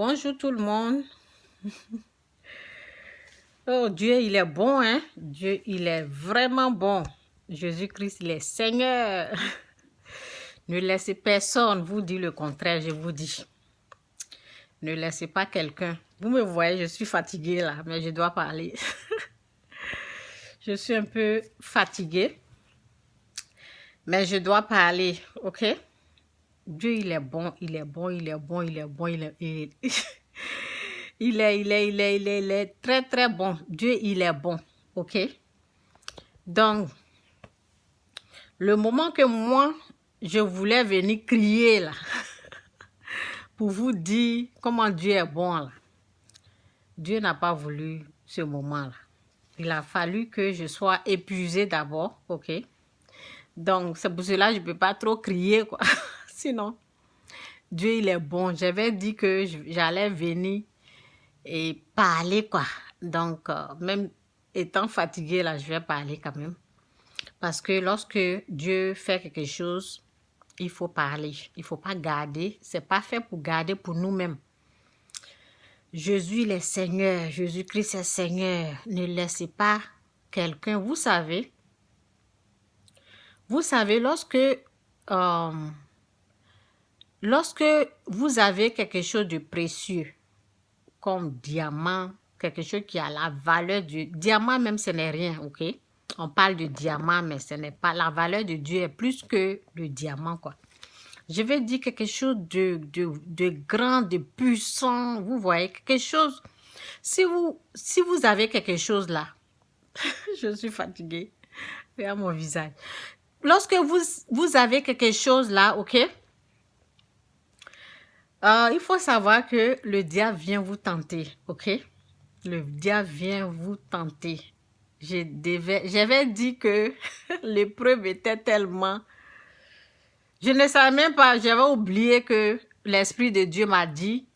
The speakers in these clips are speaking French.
Bonjour tout le monde. Oh, Dieu, il est bon, hein? Dieu, il est vraiment bon. Jésus-Christ, il est Seigneur. Ne laissez personne vous dire le contraire, je vous dis. Ne laissez pas quelqu'un. Vous me voyez, je suis fatiguée là, mais je dois parler. Je suis un peu fatiguée, mais je dois parler, ok? Dieu, il est bon, il est bon, il est bon, il est bon, il est très, très bon. Dieu, il est bon, ok? Donc, le moment que moi, je voulais venir crier là, pour vous dire comment Dieu est bon là, Dieu n'a pas voulu ce moment là. Il a fallu que je sois épuisée d'abord, ok? Donc, c'est pour cela que je ne peux pas trop crier, quoi. Sinon, Dieu, il est bon. J'avais dit que j'allais venir et parler, quoi. Donc, même étant fatiguée, là, je vais parler quand même. Parce que lorsque Dieu fait quelque chose, il faut parler. Il ne faut pas garder. Ce n'est pas fait pour garder pour nous-mêmes. Jésus, il est Seigneur. Jésus-Christ est Seigneur. Ne laissez pas quelqu'un, vous savez, lorsque vous avez quelque chose de précieux, comme diamant, quelque chose qui a la valeur du diamant, même ce n'est rien, ok? On parle de diamant, mais ce n'est pas, la valeur de Dieu est plus que le diamant, quoi. Je vais dire quelque chose de grand, de puissant, vous voyez, quelque chose. Si vous avez quelque chose là, je suis fatiguée, regarde mon visage. Lorsque vous avez quelque chose là, ok? Il faut savoir que le diable vient vous tenter, ok? Le diable vient vous tenter. J'avais dit que l'épreuve était tellement... Je ne savais même pas, j'avais oublié que l'Esprit de Dieu m'a dit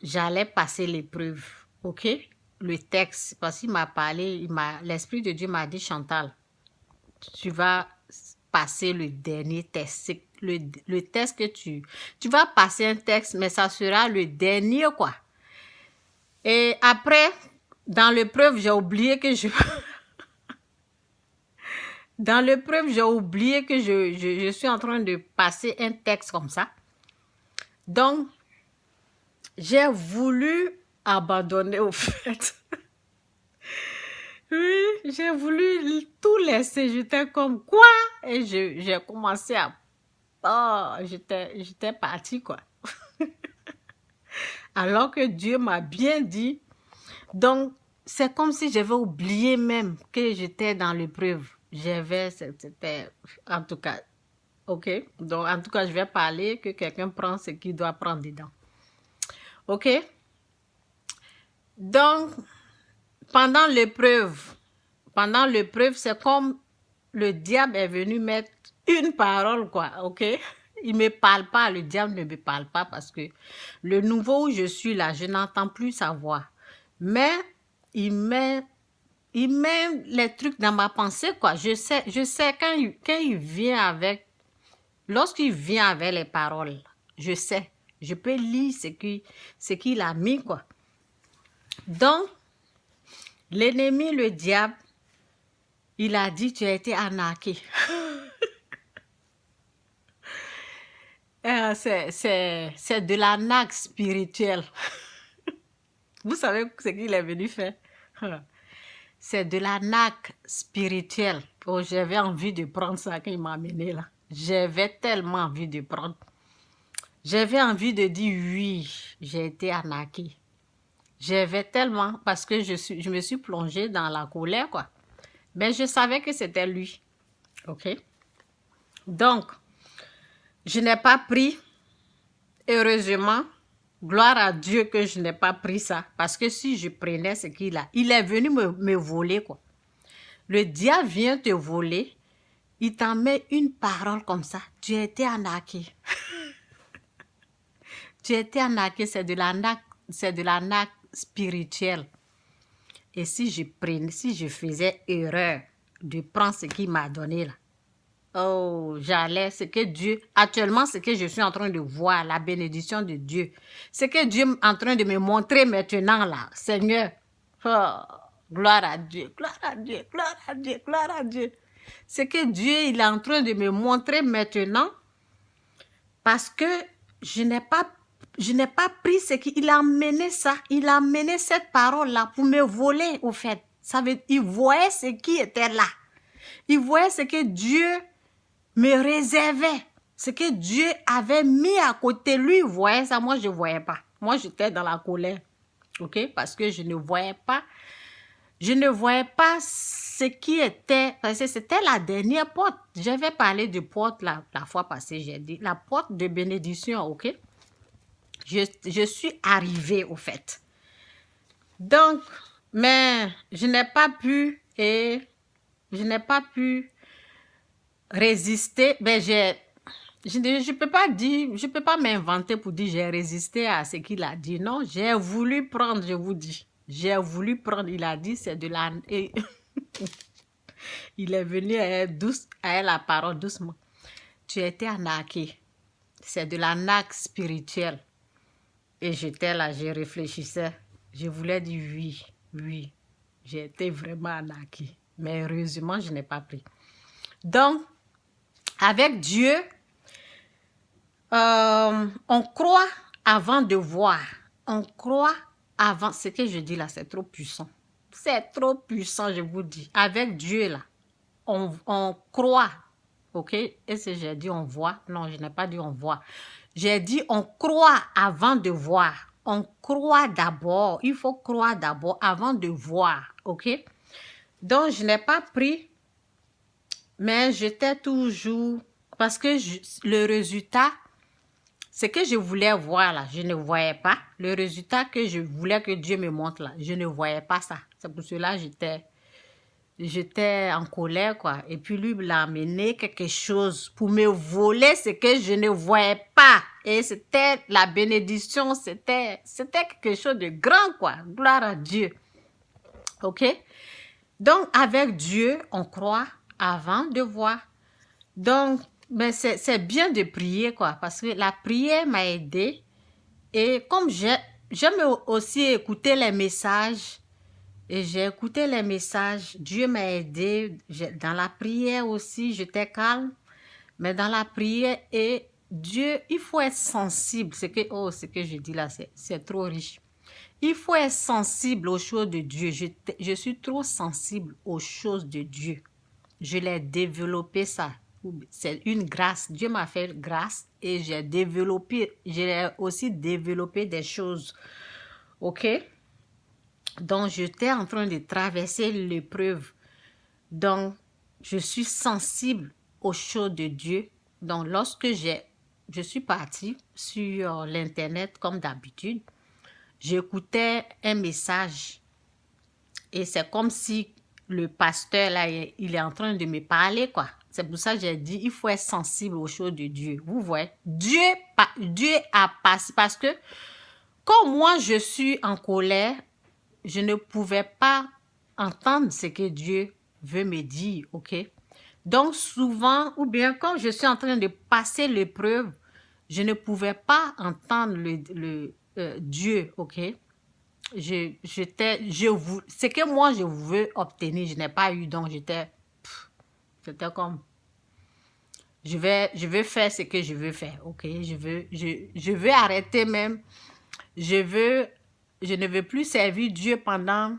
j'allais passer l'épreuve, ok? Le texte, parce qu'il m'a parlé, l'Esprit de Dieu m'a dit, Chantal, tu vas passer le dernier test. Le test que tu vas passer un texte, mais ça sera le dernier, quoi. Et après, dans l'épreuve, j'ai oublié que dans l'épreuve, j'ai oublié que je suis en train de passer un texte comme ça. Donc, j'ai voulu abandonner au fait. Oui, j'ai voulu tout laisser. J'étais comme quoi? Et j'ai commencé à... Oh, j'étais partie, quoi. Alors que Dieu m'a bien dit. Donc, c'est comme si j'avais oublié même que j'étais dans l'épreuve. C'était, en tout cas, ok? Donc, en tout cas, je vais parler, que quelqu'un prend ce qu'il doit prendre dedans. Ok? Donc, pendant l'épreuve, c'est comme le diable est venu mettre une parole, quoi, ok? Il ne me parle pas, le diable ne me parle pas parce que le nouveau où je suis là, je n'entends plus sa voix. Mais il met les trucs dans ma pensée, quoi. Je sais quand il vient avec, lorsqu'il vient avec les paroles, je sais, je peux lire ce qu'il a mis, quoi. Donc, l'ennemi, le diable, il a dit, tu as été arnaqué. C'est de l'arnaque spirituelle. Vous savez ce qu'il est venu faire? C'est de l'arnaque spirituelle. Oh, j'avais envie de prendre ça quand il m'a amené là. J'avais tellement envie de prendre. J'avais envie de dire oui, j'ai été arnaquée. J'avais tellement, parce que je me suis plongée dans la colère, quoi. Mais je savais que c'était lui. OK? Donc, je n'ai pas pris, heureusement, gloire à Dieu que je n'ai pas pris ça. Parce que si je prenais ce qu'il a, il est venu me voler, quoi. Le diable vient te voler, il t'en met une parole comme ça. Tu as été arnaqué. Tu as été arnaqué, c'est de l'arnaque spirituelle. Et si je faisais erreur de prendre ce qu'il m'a donné là, Oh, j'allais, c'est que Dieu, actuellement, c'est que je suis en train de voir, la bénédiction de Dieu. C'est que Dieu est en train de me montrer maintenant, là, Seigneur. Oh, gloire à Dieu, gloire à Dieu, gloire à Dieu, gloire à Dieu. C'est que Dieu, il est en train de me montrer maintenant parce que je n'ai pas pris ce qu'il a amené ça. Il a amené cette parole-là pour me voler, au fait. Il voyait ce qui était là. Il voyait ce que Dieu me réservait. Ce que Dieu avait mis à côté. Lui, il voyait ça. Moi, je ne voyais pas. Moi, j'étais dans la colère. OK? Parce que je ne voyais pas. Je ne voyais pas ce qui était, parce que c'était la dernière porte. J'avais parlé de porte la fois passée, j'ai dit, la porte de bénédiction, ok? Je suis arrivée, au fait. Donc, mais je n'ai pas pu, résister. Ben, je peux pas dire, je peux pas m'inventer pour dire j'ai résisté à ce qu'il a dit. Non, j'ai voulu prendre, je vous dis. J'ai voulu prendre, il a dit, c'est de la... Il est venu à elle, à elle la parole doucement. Tu as été arnaqué. C'est de l'arnaque spirituelle. Et j'étais là, je réfléchissais. Je voulais dire oui, oui. J'ai été vraiment arnaqué. Mais heureusement, je n'ai pas pris. Donc, avec Dieu, on croit avant de voir. On croit avant. Ce que je dis là, c'est trop puissant. C'est trop puissant, je vous dis. Avec Dieu, là, on croit. OK? Et si j'ai dit on voit? Non, je n'ai pas dit on voit. J'ai dit on croit avant de voir. On croit d'abord. Il faut croire d'abord avant de voir. OK? Donc, je n'ai pas pris, mais j'étais toujours... Parce que le résultat, ce que je voulais voir là, je ne voyais pas. Le résultat que je voulais que Dieu me montre là, je ne voyais pas ça. C'est pour cela que j'étais en colère, quoi. Et puis lui, il a amené quelque chose pour me voler ce que je ne voyais pas. Et c'était la bénédiction, c'était quelque chose de grand, quoi. Gloire à Dieu. OK? Donc, avec Dieu, on croit avant de voir. Donc, ben c'est bien de prier, quoi, parce que la prière m'a aidé. Et comme j'aime aussi écouter les messages, et j'ai écouté les messages, Dieu m'a aidé. Dans la prière aussi, j'étais calme, mais dans la prière, et Dieu, il faut être sensible. Ce que je dis là, c'est trop riche. Il faut être sensible aux choses de Dieu. Je suis trop sensible aux choses de Dieu. Je l'ai développé ça. C'est une grâce. Dieu m'a fait grâce et j'ai aussi développé des choses. OK? Donc, j'étais en train de traverser l'épreuve. Donc, je suis sensible aux choses de Dieu. Donc, lorsque je suis partie sur l'Internet, comme d'habitude, j'écoutais un message. Et c'est comme si le pasteur, là, il est en train de me parler, quoi. C'est pour ça que j'ai dit, il faut être sensible aux choses de Dieu. Vous voyez, Dieu a passé, parce que comme moi, je suis en colère, je ne pouvais pas entendre ce que Dieu veut me dire, ok? Donc souvent, ou bien quand je suis en train de passer l'épreuve, je ne pouvais pas entendre Dieu, ok? Ce que moi je veux obtenir, je n'ai pas eu, donc c'était comme, je vais faire ce que je veux faire, ok? Je veux arrêter même, je ne veux plus servir Dieu pendant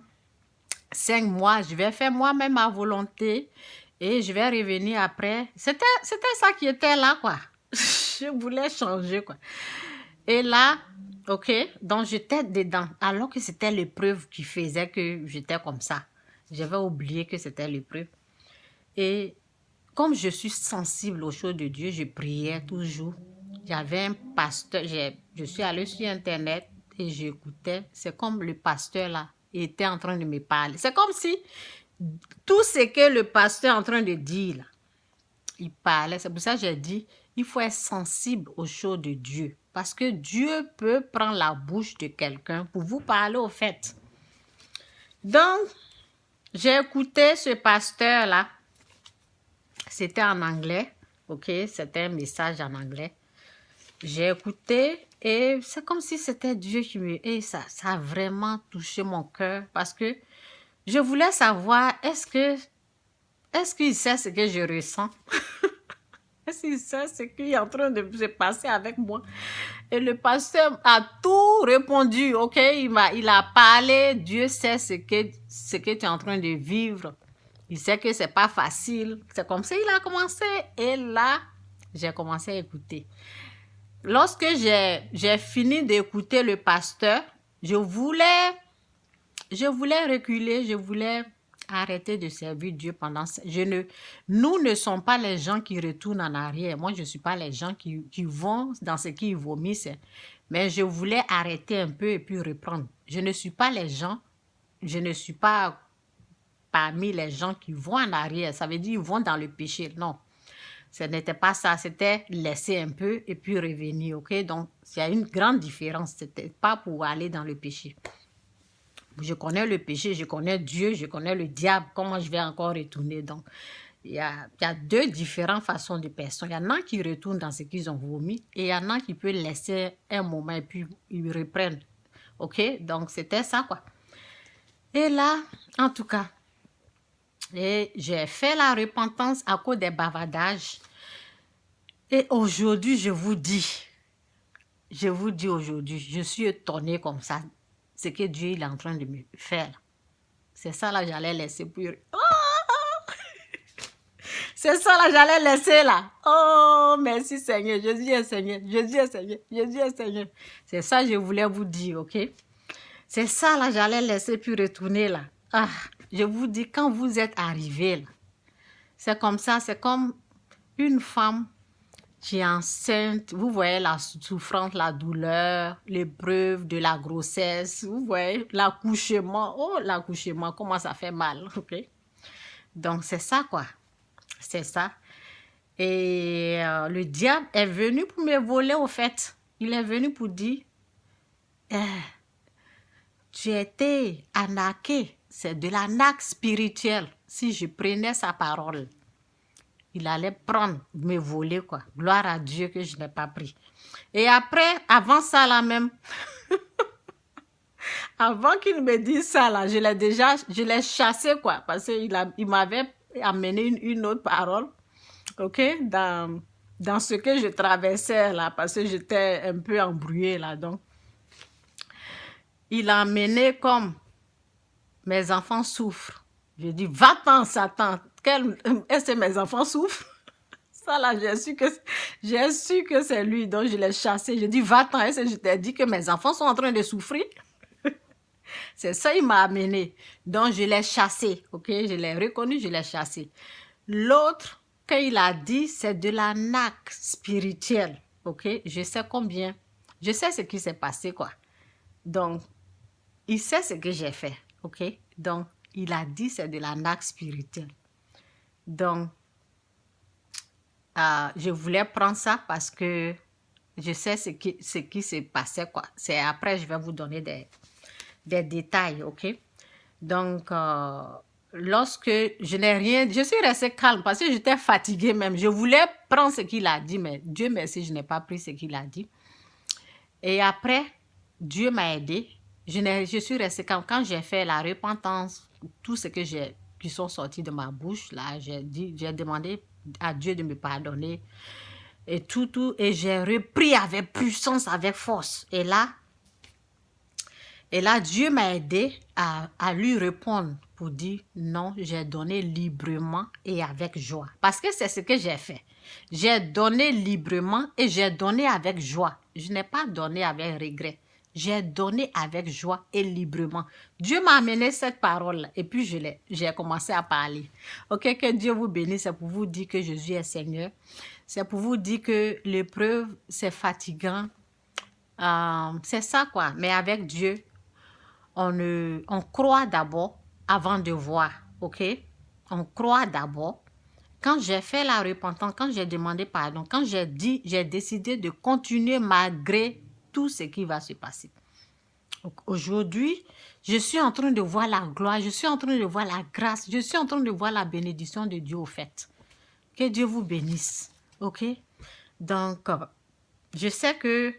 5 mois, je vais faire moi-même ma volonté et je vais revenir après. C'était ça qui était là, quoi. Je voulais changer, quoi. Et là, ok, donc j'étais dedans, alors que c'était l'épreuve qui faisait que j'étais comme ça. J'avais oublié que c'était l'épreuve. Et comme je suis sensible aux choses de Dieu, je priais toujours. J'avais un pasteur, je suis allée sur Internet et j'écoutais. C'est comme le pasteur là était en train de me parler. C'est comme si tout ce que le pasteur est en train de dire là, il parlait. C'est pour ça que j'ai dit, il faut être sensible aux choses de Dieu. Parce que Dieu peut prendre la bouche de quelqu'un pour vous parler au fait. Donc, j'ai écouté ce pasteur-là. C'était en anglais, ok? C'était un message en anglais. J'ai écouté et c'est comme si c'était Dieu qui me... Et ça a vraiment touché mon cœur parce que je voulais savoir, est-ce qu'il sait ce que je ressens? Est-ce qu'il sait ce qui est en train de se passer avec moi? Et le pasteur a tout répondu, ok? Il a parlé, Dieu sait ce que tu es en train de vivre. Il sait que c'est pas facile. C'est comme ça qu'il a commencé. Et là, j'ai commencé à écouter. Lorsque j'ai fini d'écouter le pasteur, je voulais reculer, je voulais arrêter de servir Dieu pendant... Nous ne sommes pas les gens qui retournent en arrière. Moi, je ne suis pas les gens qui vont dans ce qu'ils vomissent. Mais je voulais arrêter un peu et puis reprendre. Je ne suis pas parmi les gens qui vont en arrière. Ça veut dire qu'ils vont dans le péché. Non, ce n'était pas ça. C'était laisser un peu et puis revenir. Ok? Donc, il y a une grande différence. Ce n'était pas pour aller dans le péché. Je connais le péché, je connais Dieu, je connais le diable. Comment je vais encore retourner? Donc, il y a deux différentes façons de personnes. Il y en a qui retournent dans ce qu'ils ont vomi et il y en a qui peuvent laisser un moment et puis ils reprennent. OK? Donc, c'était ça, quoi. Et là, en tout cas, j'ai fait la repentance à cause des bavardages. Et aujourd'hui, je vous dis aujourd'hui, je suis étonnée comme ça. Ce que Dieu il est en train de me faire. C'est ça là, j'allais laisser pour... Oh! C'est ça là, j'allais laisser là. Oh, merci Seigneur. Jésus est Seigneur. Jésus est Seigneur. Jésus est Seigneur. C'est ça que je voulais vous dire, ok? C'est ça là, j'allais laisser puis retourner là. Ah, je vous dis, quand vous êtes arrivé là, c'est comme ça, c'est comme une femme qui est enceinte, vous voyez la souffrance, la douleur, l'épreuve de la grossesse, vous voyez l'accouchement. Oh, l'accouchement, comment ça fait mal, ok? Donc, c'est ça, quoi. C'est ça. Et le diable est venu pour me voler, au fait. Il est venu pour dire, tu étais arnaqué. C'est de l'arnaque spirituelle. Si je prenais sa parole, il allait prendre, me voler, quoi. Gloire à Dieu que je n'ai pas pris. Et après, avant ça, là même, avant qu'il me dise ça, là, je l'ai chassé, quoi. Parce qu'il m'avait amené une autre parole, ok, dans ce que je traversais, là, parce que j'étais un peu embrouillée, là, donc. Il a amené comme, mes enfants souffrent. Je dis, va-t'en, Satan. Est-ce que mes enfants souffrent? Ça là, j'ai su que c'est lui, donc je l'ai chassé. Je dis, va-t'en, est-ce que je t'ai dit que mes enfants sont en train de souffrir? C'est ça, il m'a amené. Donc, je l'ai chassé, ok? Je l'ai reconnu, je l'ai chassé. L'autre, quand il a dit, c'est de l'arnaque spirituelle, ok? Je sais combien. Je sais ce qui s'est passé, quoi. Donc, il sait ce que j'ai fait, ok? Donc, il a dit, c'est de l'arnaque spirituelle. Donc, je voulais prendre ça parce que je sais ce qui s'est passé, quoi. C'est après, je vais vous donner des détails, ok? Donc, lorsque je n'ai rien, je suis restée calme parce que j'étais fatiguée même. Je voulais prendre ce qu'il a dit, mais Dieu merci, je n'ai pas pris ce qu'il a dit. Et après, Dieu m'a aidée. Je suis restée calme. Quand j'ai fait la repentance, tout ce qui sont sortis de ma bouche, là, j'ai demandé à Dieu de me pardonner. Et et j'ai repris avec puissance, avec force. Et là, Dieu m'a aidé à lui répondre pour dire non, j'ai donné librement et avec joie. Parce que c'est ce que j'ai fait. J'ai donné librement et j'ai donné avec joie. Je n'ai pas donné avec regret. J'ai donné avec joie et librement. Dieu m'a amené cette parole et puis j'ai commencé à parler. Ok, que Dieu vous bénisse. C'est pour vous dire que Jésus est Seigneur. C'est pour vous dire que l'épreuve, c'est fatigant. C'est ça, quoi. Mais avec Dieu, on croit d'abord avant de voir, ok? On croit d'abord. Quand j'ai fait la repentance, quand j'ai demandé pardon, quand j'ai décidé de continuer malgré tout ce qui va se passer. Aujourd'hui, je suis en train de voir la gloire, je suis en train de voir la grâce, je suis en train de voir la bénédiction de Dieu au fait. Que Dieu vous bénisse. OK? Donc, je sais que